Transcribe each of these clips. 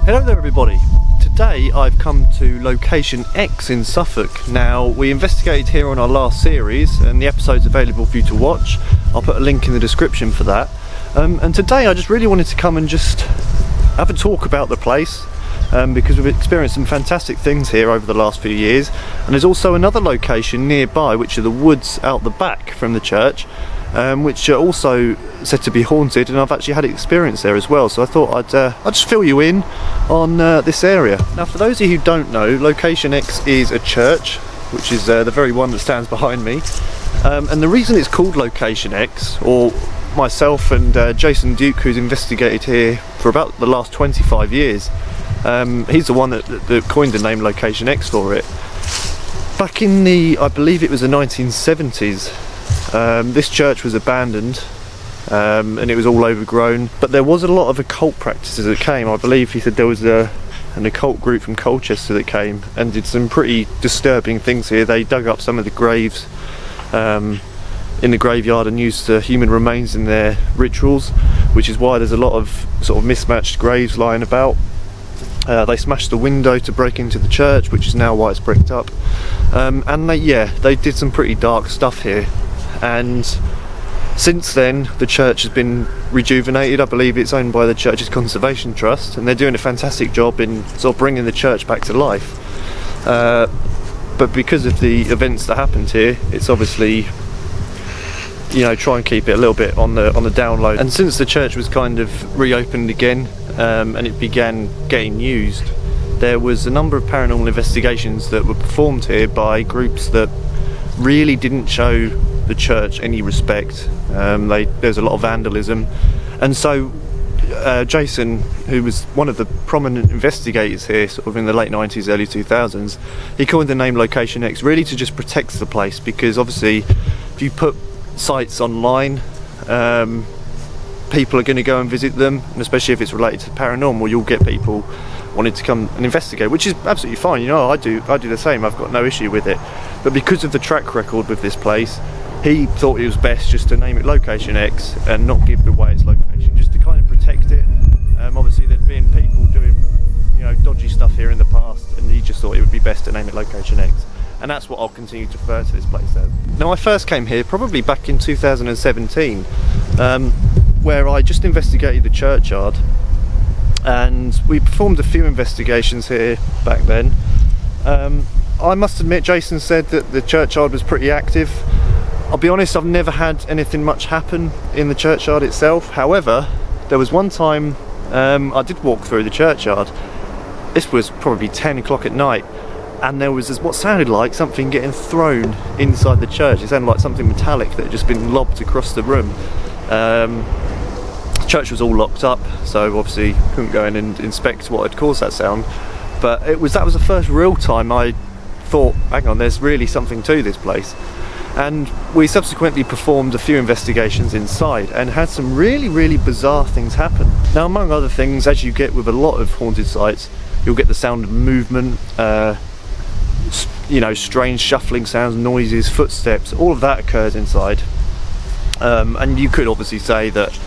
Hello there everybody. Today I've come to location X in Suffolk. Now, we investigated here on our last series and the episode's available for you to watch. I'll put a link in the description for that. And today I just really wanted to come and just have a talk about the place because we've experienced some fantastic things here over the last few years, and there's also another location nearby which are the woods out the back from the church, which are also said to be haunted, and I've actually had experience there as well, so I thought I'd just fill you in on this area. Now, for those of you who don't know, location X is a church, which is the very one that stands behind me, and the reason it's called location X, or myself and Jason Duke, who's investigated here for about the last 25 years, he's the one that coined the name location X for it. Back in I believe it was the 1970s, this church was abandoned and it was all overgrown, but there was a lot of occult practices that came. I believe he said there was an occult group from Colchester that came and did some pretty disturbing things here. They dug up some of the graves in the graveyard and used human remains in their rituals, which is why there's a lot of sort of mismatched graves lying about. They smashed the window to break into the church, which is now why it's bricked up, and they did some pretty dark stuff here. And since then the church has been rejuvenated. I believe it's owned by the Church's Conservation Trust, and they're doing a fantastic job in sort of bringing the church back to life. But because of the events that happened here, it's obviously, try and keep it a little bit on the down low. And since the church was kind of reopened again and it began getting used, there was a number of paranormal investigations that were performed here by groups that really didn't show the church any respect. There's a lot of vandalism, and so Jason, who was one of the prominent investigators here sort of in the late 90s, early 2000s, he coined the name Location X really to just protect the place, because obviously if you put sites online, people are going to go and visit them, and especially if it's related to paranormal, you'll get people wanting to come and investigate, which is absolutely fine. I do the same. I've got no issue with it. But because of the track record with this place, he thought it was best just to name it Location X and not give away its location, just to kind of protect it. Obviously there'd been people doing dodgy stuff here in the past, and he just thought it would be best to name it Location X. And that's what I'll continue to refer to this place as. Now, I first came here probably back in 2017, where I just investigated the churchyard, and we performed a few investigations here back then. I must admit, Jason said that the churchyard was pretty active. I'll be honest, I've never had anything much happen in the churchyard itself. However, there was one time I did walk through the churchyard. This was probably 10 o'clock at night, and there was what sounded like something getting thrown inside the church. It sounded like something metallic that had just been lobbed across the room. The church was all locked up, so obviously couldn't go in and inspect what had caused that sound. But that was the first real time I thought, hang on, there's really something to this place. And we subsequently performed a few investigations inside and had some really, really bizarre things happen. Now, among other things, as you get with a lot of haunted sites, you'll get the sound of movement, strange shuffling sounds, noises, footsteps. All of that occurs inside. And you could obviously say that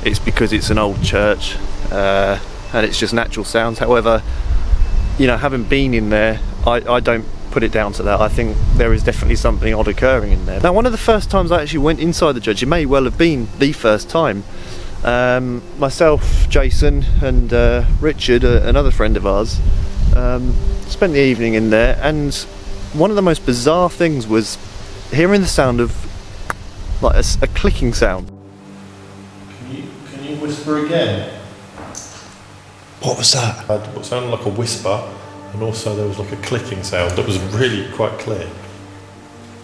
it's because it's an old church and it's just natural sounds. However, having been in there, I don't put it down to that. I think there is definitely something odd occurring in there. Now, one of the first times I actually went inside the church, it may well have been the first time, myself, Jason and Richard, another friend of ours, spent the evening in there, and one of the most bizarre things was hearing the sound of like a clicking sound. Can you whisper again? What was that? It sounded like a whisper, and also there was like a clicking sound that was really quite clear.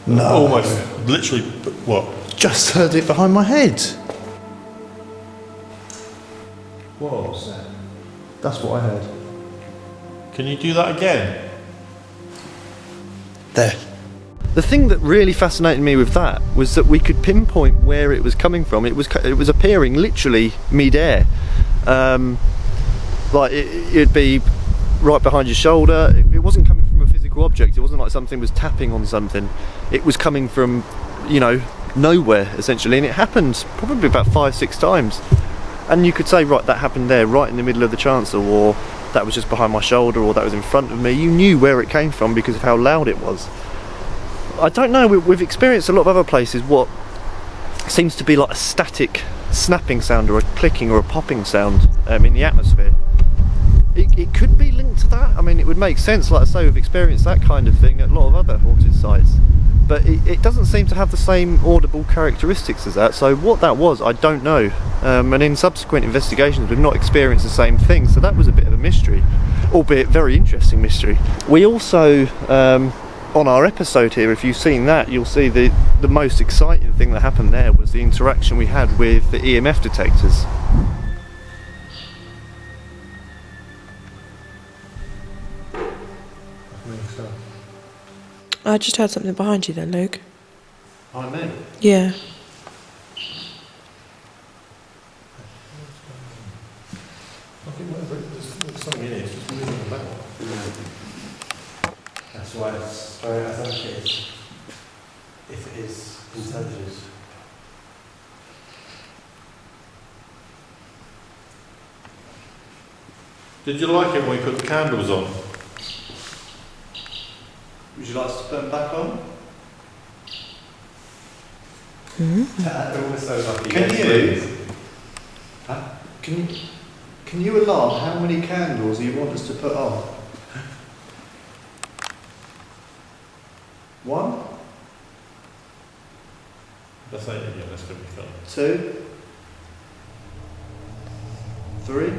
No. Almost, literally, what? Just heard it behind my head. What was that? That's what I heard. Can you do that again? There. The thing that really fascinated me with that was that we could pinpoint where it was coming from. It was appearing literally mid-air. Like it'd be right behind your shoulder. It wasn't coming from a physical object. It wasn't like something was tapping on something. It was coming from, nowhere essentially, and it happened probably about 5-6 times. And you could say, right, that happened there, right in the middle of the chancel, or that was just behind my shoulder or that was in front of me. You knew where it came from because of how loud it was. I don't know, we've experienced a lot of other places what seems to be like a static snapping sound or a clicking or a popping sound in the atmosphere. It could be linked to that. I mean, it would make sense, like I say, we've experienced that kind of thing at a lot of other haunted sites, but it doesn't seem to have the same audible characteristics as that. So what that was, I don't know, and in subsequent investigations we've not experienced the same thing, so that was a bit of a mystery, albeit very interesting mystery. We also on our episode here, if you've seen that, you'll see the most exciting thing that happened there was the interaction we had with the EMF detectors. I just heard something behind you then, Luke. I know. Yeah. I think there's something in it, it's just moving about. That's why it's very authentic. If it is intelligence. Did you like it when we put the candles on? Would you like us to put them back on? That almost sounds like a Can yes, you? please. Huh? Can you alarm how many candles you want us to put on? 1, That's 8 again, that's going to be fun. 2, 3.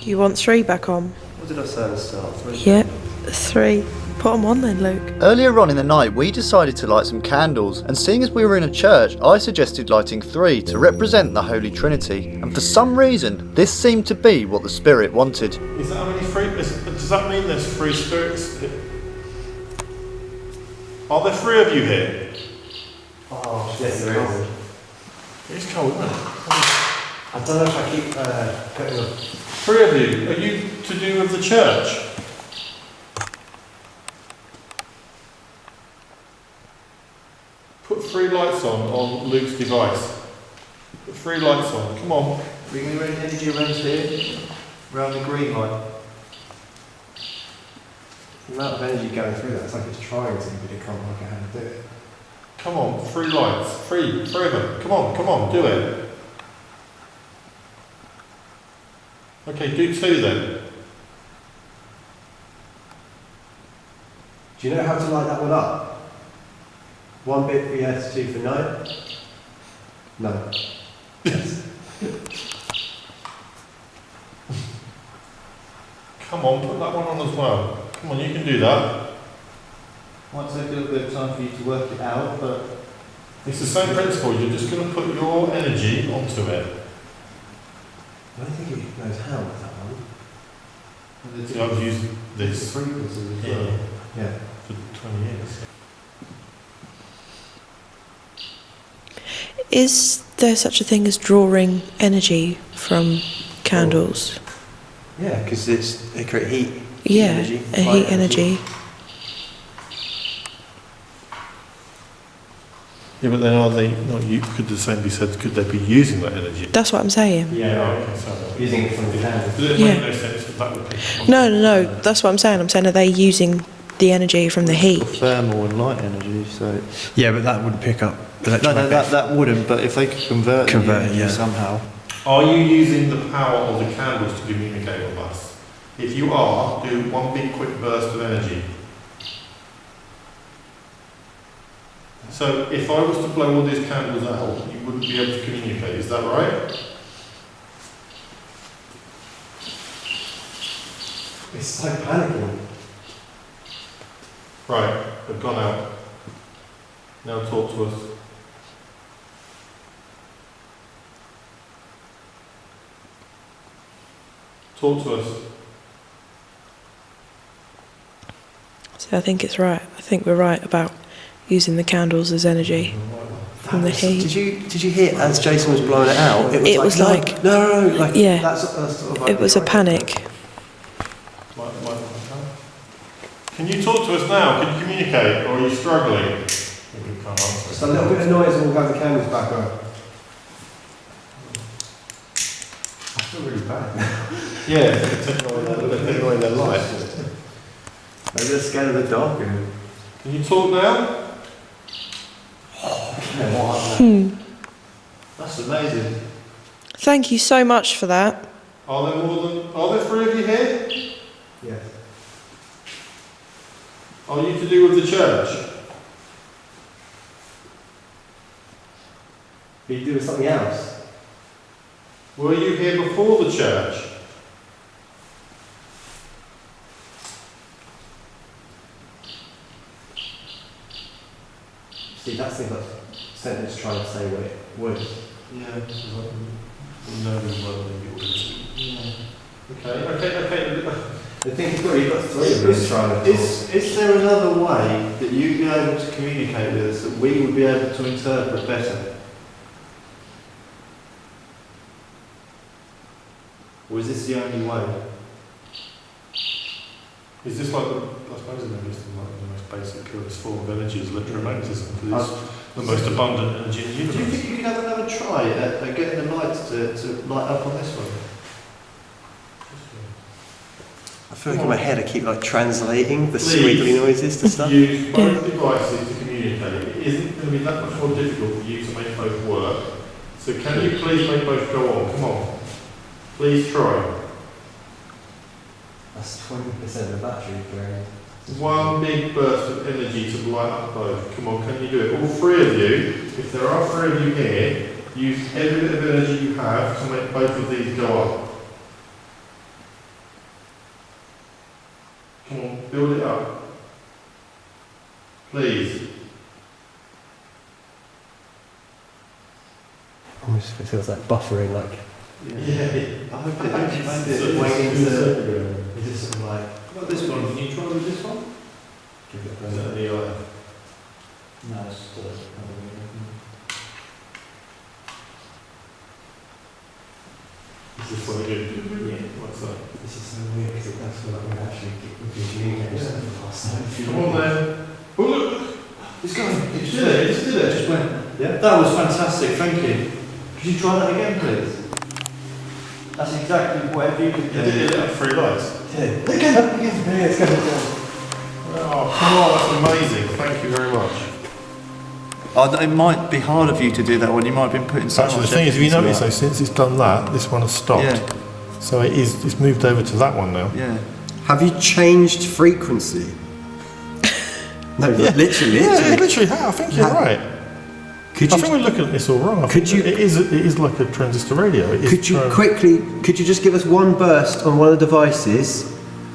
You want 3 back on? What did I say at the start? 3? Yep, 3. Put them on then, Luke. Earlier on in the night, we decided to light some candles, and seeing as we were in a church, I suggested lighting 3 to represent the Holy Trinity, and for some reason, this seemed to be what the Spirit wanted. Is that how many does that mean there's 3 spirits? Are there 3 of you here? Oh, yes, there is. It's cold, isn't it? I don't know if I keep putting them. 3 of you, are you to do with the church? Put 3 lights on Luke's device. Put 3 lights on, come on. We're going to bring energy around here, around the green light. The amount of energy going through that, it's like it's trying to, but it can't work out how to do it. Come on, 3 lights. 3 of them. Come on, do it. Okay, do 2 then. Do you know how to light that one up? 1 bit for yes, 2 for no? No. Yes. Come on, put that one on as well. Come on, you can do that. Might take a little bit of time for you to work it out, but It's the same principle, you're just going to put your energy onto it. I don't think it knows how with that one. See, I've used this Frequencies as yeah, well. Yeah. for 20 years. Is there such a thing as drawing energy from candles? Yeah, because they create heat. Yeah, energy, a light heat energy. Yeah, but then are they not? Could the same be said? Could they be using that energy? That's what I'm saying. Yeah, Okay, so using it from the candle. does it Yeah. make no sense that that would be? No, that's what I'm saying. I'm saying, are they using the energy from the heat? thermal and light energy, so... Yeah, but that would pick up No, electromagnetic. that wouldn't, but if they could convert the energy yeah. somehow... Are you using the power of the candles to communicate with us? If you are, do one big quick burst of energy. So if I was to blow all these candles out, you wouldn't be able to communicate, is that right? It's like panicking. Right, they've gone out. Now talk to us. Talk to us. So I think it's right. I think we're right about using the candles as energy from the heat. Did you hear as Jason was blowing it out? It was like- no, like Yeah. That's sort of like It was a panic. Can you talk to us now? Can you communicate? Or are you struggling? We can't answer. Just a little bit of noise and we'll have the candles back on. feel really bad. Yeah, they're ignoring their light. Maybe they're scared of the dark. Can you talk now? That's amazing. Thank you so much for that. Are there 3 of you here? Yes. Are you to do with the church? Are you doing something else? Were you here before the church? See, that seems like sentence trying to say what it would. Yeah, no, okay. I think you've got 3 of them trying to talk. Is there another way that you'd be able to communicate with us that we would be able to interpret better? Or is this the only way? Is this like I suppose in the most basic, purest form of energy is electromagnetism, because it's the most abundant energy in the Do you universe. think you could have another try at getting the lights to light up on this one? I feel like in my head I keep like translating the Please. squiggly noises to stuff. Use both devices to communicate. It isn't going to be that much more difficult for you to make both work. So can you please make both go on? Come on. Please try. That's 20% of the battery drain. One big burst of energy to light up both. Come on, can you do it? All 3 of you, if there are 3 of you here, use every bit of energy you have to make both of these go up. Come on, build it up. Please. Almost it feels like buffering, like Yeah. I hope it's waiting to. Is it sort of like What this one? Can you try with this one? give it Is that the eye? No, it's Is this one good? Yeah. What's that? This is so weird because it does feel like we're actually communicating something last night. Come on then. Oh look! It's going. It did it, it did it. just went. Yeah. That was fantastic, thank you. Could you try that again, please? That's exactly whatever you could It did it up 3 lights. Again. Yeah, it's going down. Oh, come on, that's amazing. Thank you very much. It might be hard of you to do that one. You might have been putting so Actually, much the thing is, if you effort into notice, that. though, since it's done that, this one has stopped. Yeah. So it's moved over to that one now. Yeah. Have you changed frequency? No, literally. Yeah, literally. I think you're right. Could I you? think we're looking at this all wrong. I Could think you- It is like a transistor radio. It is Could you could you just give us one burst on one of the devices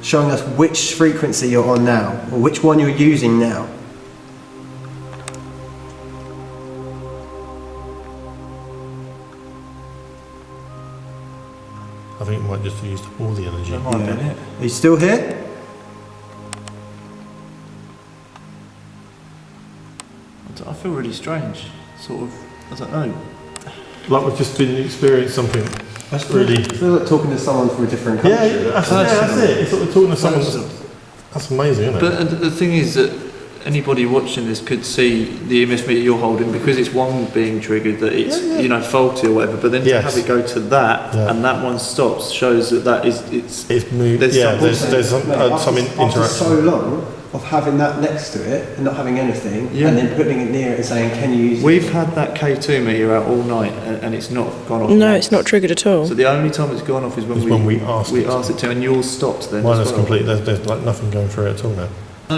showing us which frequency you're on now, or which one you're using now? I think it might just have used all the energy. That might have been it. Are you still here? I feel really strange. Sort of, I don't know. Like we've just been experiencing something really. I feel like talking to someone from a different country. That's it. It's like we're talking to someone. That's amazing, isn't it? But the thing is that anybody watching this could see the EMS meter you're holding, because it's one being triggered that it's you know faulty or whatever. But then to have it go to that and that one stops shows that it's moved. There's There's some After interaction. so long of having that next to it and not having anything, and then putting it near it and saying, "Can you use?" We've had that K2 meter out all night and it's not gone off. No, once. it's not triggered at all. So the only time it's gone off is when we asked it to, and yours stopped then. Mine as is well. complete. There's like nothing going through it at all now. No,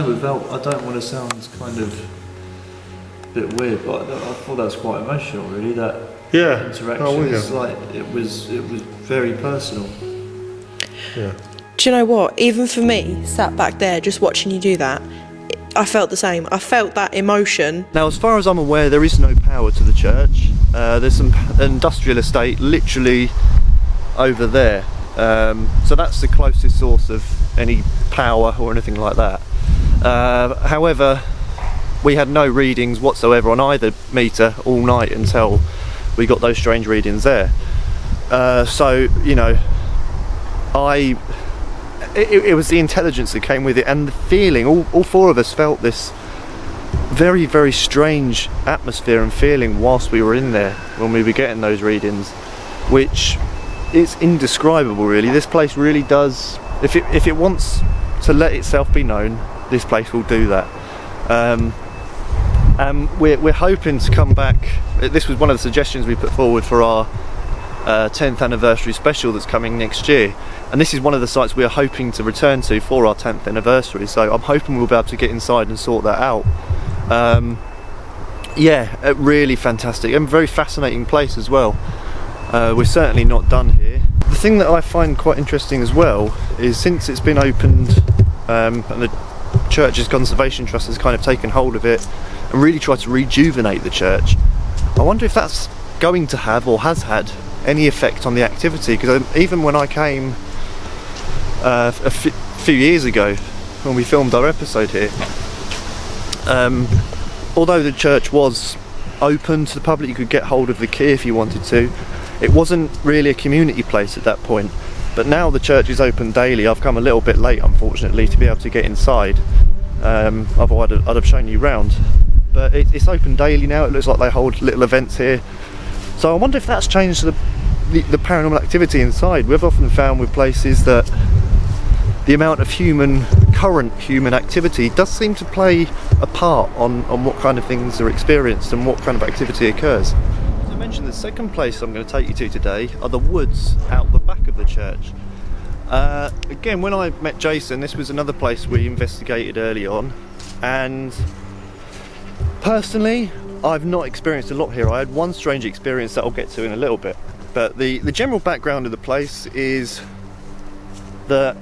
I don't want to sound kind of a bit weird, but I thought that was quite emotional, really. That interaction, it's like it was very personal. Yeah. Do you know what? Even for me, sat back there just watching you do that, I felt the same. I felt that emotion. Now, as far as I'm aware, there is no power to the church. There's some industrial estate literally over there. So that's the closest source of any power or anything like that. However, we had no readings whatsoever on either meter all night until we got those strange readings there. So, you know, it was the intelligence that came with it and the feeling. All 4 of us felt this very, very strange atmosphere and feeling whilst we were in there when we were getting those readings, which it's indescribable, really. This place really does, if it wants to let itself be known, this place will do that. And we're hoping to come back. This was one of the suggestions we put forward for our 10th anniversary special that's coming next year, and this is one of the sites we are hoping to return to for our 10th anniversary, so I'm hoping we'll be able to get inside and sort that out. Yeah, a really fantastic and very fascinating place as well. We're certainly not done here. The thing that I find quite interesting as well is, since it's been opened and the church's conservation trust has kind of taken hold of it and really tried to rejuvenate the church, I wonder if that's going to have, or has had, any effect on the activity. Because even when I came a few years ago when we filmed our episode here, although the church was open to the public, you could get hold of the key if you wanted to, it wasn't really a community place at that point. But now the church is open daily. I've come a little bit late, unfortunately, to be able to get inside, otherwise I'd have shown you round. But it's open daily now. It looks like they hold little events here, so I wonder if that's changed the paranormal activity inside. We've often found with places that the amount of current human activity does seem to play a part on what kind of things are experienced and what kind of activity occurs. As I mentioned, the second place I'm going to take you to today are the woods out the back of the church. Again, when I met Jason, this was another place we investigated early on, and personally I've not experienced a lot here. I had one strange experience that I'll get to in a little bit, but the general background of the place is that,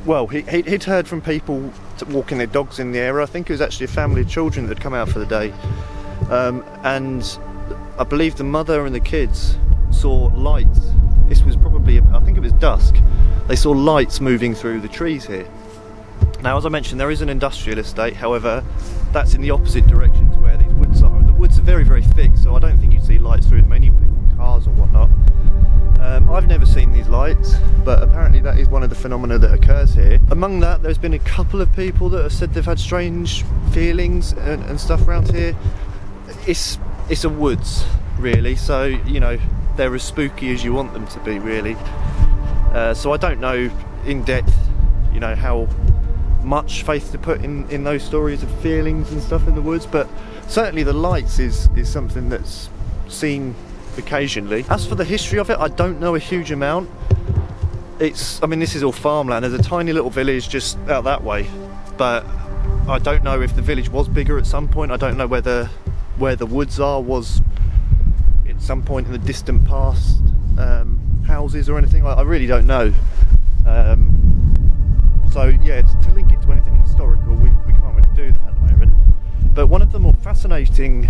well, he'd heard from people walking their dogs in the area. I think it was actually a family of children that had come out for the day, and I believe the mother and the kids saw lights. This was probably, I think it was dusk. They saw lights moving through the trees here. Now, as I mentioned, there is an industrial estate, however that's in the opposite direction to where these woods are. The woods are very, very thick, so I don't think you'd see lights through them anyway, from cars or whatnot. I've never seen these lights, but apparently that is one of the phenomena that occurs here. Among that, there's been a couple of people that have said they've had strange feelings and stuff around here. It's a woods, really, so, you know, they're as spooky as you want them to be, really. So I don't know in depth, you know, how much faith to put in those stories of feelings and stuff in the woods, but certainly the lights is something that's seen occasionally. As for the history of it, I don't know a huge amount. I mean, this is all farmland. There's a tiny little village just out that way, but I don't know if the village was bigger at some point. I don't know whether where the woods are was at some point in the distant past houses or anything. I really don't know. So yeah, to link it to anything historical, we can't really do that at the moment. But one of the more fascinating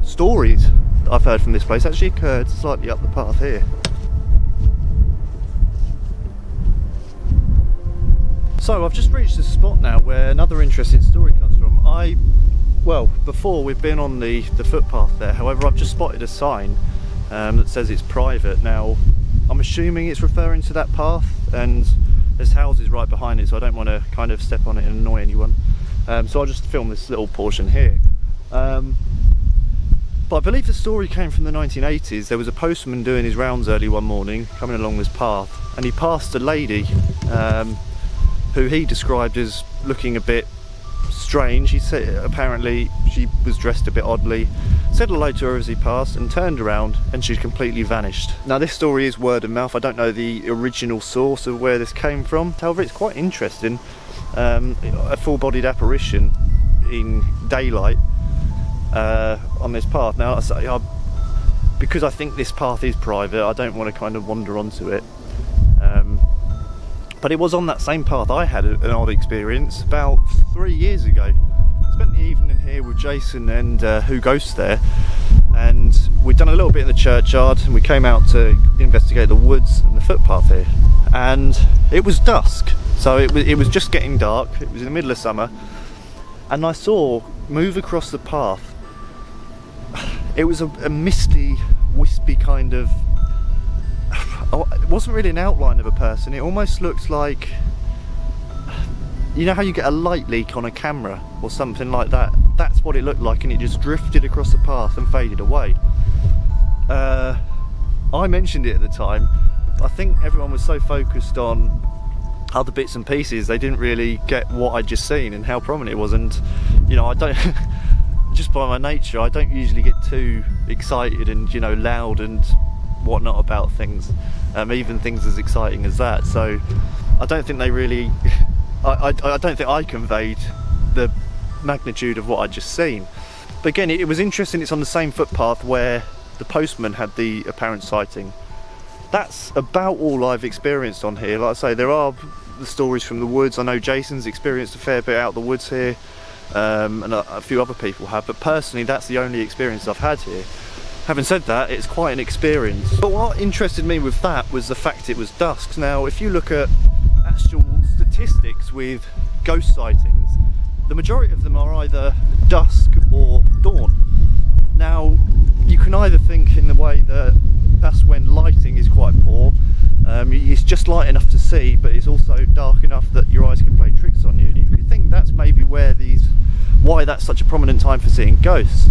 stories that I've heard from this place actually occurred slightly up the path here. So I've just reached a spot now where another interesting story comes from. Well, before we've been on the footpath there, however I've just spotted a sign that says it's private. Now I'm assuming it's referring to that path, and there's houses right behind it, so I don't want to kind of step on it and annoy anyone. So I'll just film this little portion here. But I believe the story came from the 1980s. There was a postman doing his rounds early one morning, coming along this path, and he passed a lady who he described as looking a bit strange. He said apparently she was dressed a bit oddly, said hello to her as he passed and turned around and she'd completely vanished. Now this story is word of mouth. I don't know the original source of where this came from, however it's quite interesting. A full-bodied apparition in daylight on this path. Now because I think this path is private, I don't want to kind of wander onto it, but it was on that same path I had an odd experience about 3 years ago. I spent the evening here with Jason and Who Ghosts there, and we'd done a little bit in the churchyard and we came out to investigate the woods and the footpath here, and it was dusk, so it was just getting dark. It was in the middle of summer, and I saw move across the path. It was a misty, wispy kind of, it wasn't really an outline of a person. It almost looked like, you know how you get a light leak on a camera or something like that? That's what it looked like, and it just drifted across the path and faded away. I mentioned it at the time, I think everyone was so focused on other bits and pieces, they didn't really get what I'd just seen and how prominent it was. And you know, I don't just by my nature, I don't usually get too excited and, you know, loud and whatnot about things, even things as exciting as that. So I don't think they really I don't think I conveyed the magnitude of what I'd just seen. But again, it was interesting. It's on the same footpath where the postman had the apparent sighting. That's about all I've experienced on here. Like I say, there are the stories from the woods. I know Jason's experienced a fair bit out the woods here, and a few other people have, but personally that's the only experience I've had here. Having said that, it's quite an experience. But what interested me with that was the fact it was dusk. Now, if you look at actual statistics with ghost sightings, the majority of them are either dusk or dawn. Now, you can either think in the way that that's when lighting is quite poor, it's just light enough to see, but it's also dark enough that your eyes can play tricks on you. And you could think that's maybe why that's such a prominent time for seeing ghosts.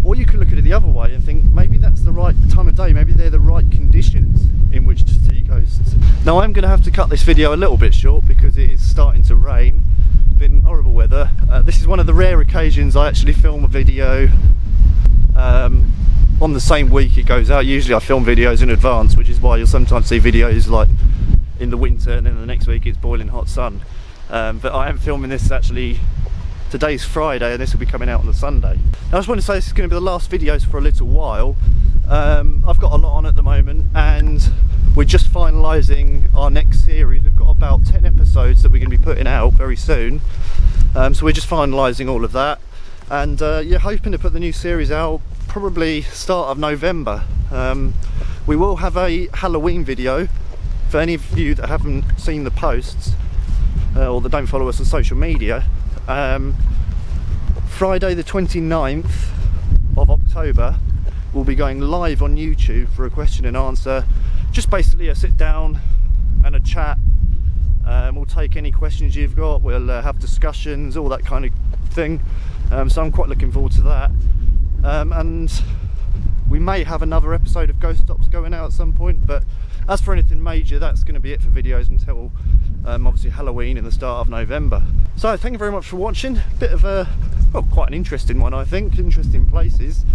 Or you could look at it the other way and think maybe that's the right time of day, maybe they're the right conditions in which to see ghosts. Now, I'm going to have to cut this video a little bit short because it is starting to rain. It's been horrible weather. This is one of the rare occasions I actually film a video on the same week it goes out. Usually I film videos in advance, which is why you'll sometimes see videos like in the winter and then the next week it's boiling hot sun. But I am filming this actually, today's Friday and this will be coming out on the Sunday. Now, I just want to say this is going to be the last videos for a little while. I've got a lot on at the moment and we're just finalising our next series. We've got about 10 episodes that we're going to be putting out very soon. So we're just finalising all of that, and yeah, hoping to put the new series out probably start of November. We will have a Halloween video for any of you that haven't seen the posts or that don't follow us on social media. Friday the 29th of October we'll be going live on YouTube for a question and answer, just basically a sit down and a chat. We'll take any questions you've got, we'll have discussions, all that kind of thing. So I'm quite looking forward to that. And we may have another episode of Ghost Stops going out at some point, but as for anything major, that's going to be it for videos until obviously Halloween in the start of November. So thank you very much for watching. Bit of a, well, quite an interesting one, I think. Interesting places.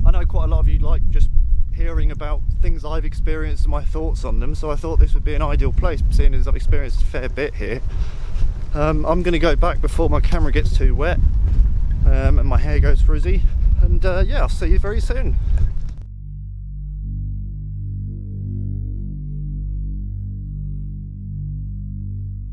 I know quite a lot of you like just hearing about things I've experienced and my thoughts on them, so I thought this would be an ideal place, seeing as I've experienced a fair bit here. I'm going to go back before my camera gets too wet and my hair goes frizzy, and yeah, I'll see you very soon.